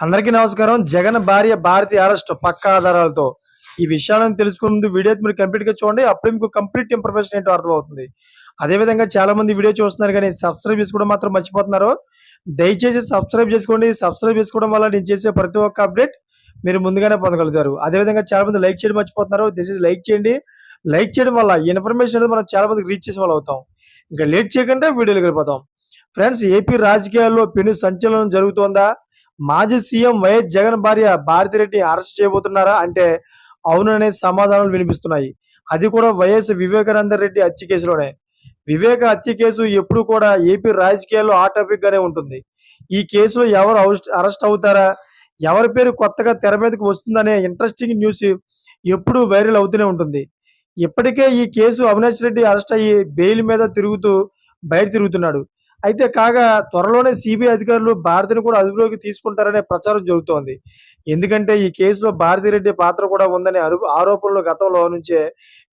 అందరికీ నమస్కారం. జగన్ భార్య భారతి అరెస్ట్ పక్కా ఆధారాలతో. ఈ విషయాలను తెలుసుకునే ముందు వీడియో మీరు కంప్లీట్‌గా చూడండి. అప్పుడే మీకు కంప్లీట్ ఇన్ఫర్మేషన్ ఏంటో అర్థమవుతుంది. అదేవిధంగా చాలా మంది వీడియో చూస్తున్నారు కానీ సబ్స్క్రైబ్ చేసుకోవడం మాత్రం మర్చిపోతున్నారు. దయచేసి సబ్స్క్రైబ్ చేసుకోండి. సబ్స్క్రైబ్ చేసుకోవడం వల్ల నేను చేసే ప్రతి ఒక్క అప్డేట్ మీరు ముందుగానే పొందగలుగుతారు. అదేవిధంగా చాలా మంది లైక్ చేయడం మర్చిపోతున్నారు. దయచేసి లైక్ చేయండి. లైక్ చేయడం వల్ల ఈ ఇన్ఫర్మేషన్ అనేది మనం చాలా మందికి రీచ్ చేసే వాళ్ళు అవుతాం. ఇంకా లేట్ చేయకుండా వీడియోలోకి వెళ్ళిపోతాం. ఫ్రెండ్స్, ఏపీ రాజకీయాల్లో పెను సంచలనం జరుగుతోందా? మాజీ సీఎం వైఎస్ జగన్ భార్య భారతిరెడ్డి అరెస్ట్ చేయబోతున్నారా అంటే అవుననే సమాధానాలు వినిపిస్తున్నాయి. అది కూడా వైఎస్ వివేకానంద రెడ్డి హత్య కేసులోనే. వివేక హత్య కేసు ఎప్పుడు కూడా ఏపీ రాజకీయాల్లో హాట్ టాపిక్ గానే ఉంటుంది. ఈ కేసులో ఎవరు అరెస్ట్ అవుతారా, ఎవరి పేరు కొత్తగా తెర మీదకి వస్తుందనే ఇంట్రెస్టింగ్ న్యూస్ ఎప్పుడు వైరల్ అవుతూనే ఉంటుంది. ఇప్పటికే ఈ కేసు అవినాష్ రెడ్డి అరెస్ట్ అయ్యి బెయిల్ మీద బయట తిరుగుతున్నాడు. అయితే కాగా త్వరలోనే సిబిఐ అధికారులు భారతిని కూడా అదుపులోకి తీసుకుంటారనే ప్రచారం జరుగుతోంది. ఎందుకంటే ఈ కేసులో భారతిరెడ్డి పాత్ర కూడా ఉందనే ఆరోపణలు గతంలో నుంచే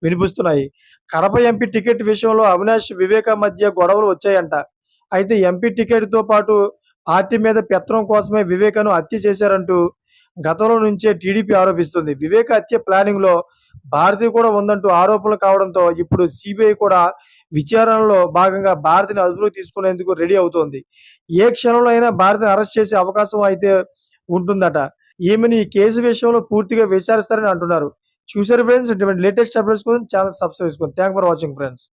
వినిపిస్తున్నాయి. కడప ఎంపీ టికెట్ విషయంలో అవినాష్ వివేక మధ్య గొడవలు వచ్చాయంట. అయితే ఎంపీ టికెట్‌తో పాటు పార్టీ మీద పెత్తనం కోసమే వివేకను హత్య చేశారంటూ గతంలో నుంచే టీడీపీ ఆరోపిస్తుంది. వివేక హత్య ప్లానింగ్‌లో భారతి కూడా ఉందంటూ ఆరోపణలు కావడంతో ఇప్పుడు సిబిఐ కూడా విచారణలో భాగంగా భారతిని అదుపులోకి తీసుకునేందుకు రెడీ అవుతోంది. ఏ క్షణంలో అయినా భారతిని అరెస్ట్ చేసే అవకాశం అయితే ఉంటుందట. ఈమెను ఈ కేసు విషయంలో పూర్తిగా విచారిస్తారని అంటున్నారు. చూసారు ఫ్రెండ్స్, ఇటువంటి లేటెస్ట్ అప్డేట్స్ కోసం ఛానల్ సబ్స్క్రైబ్ చేసుకోండి. Thanks for watching friends.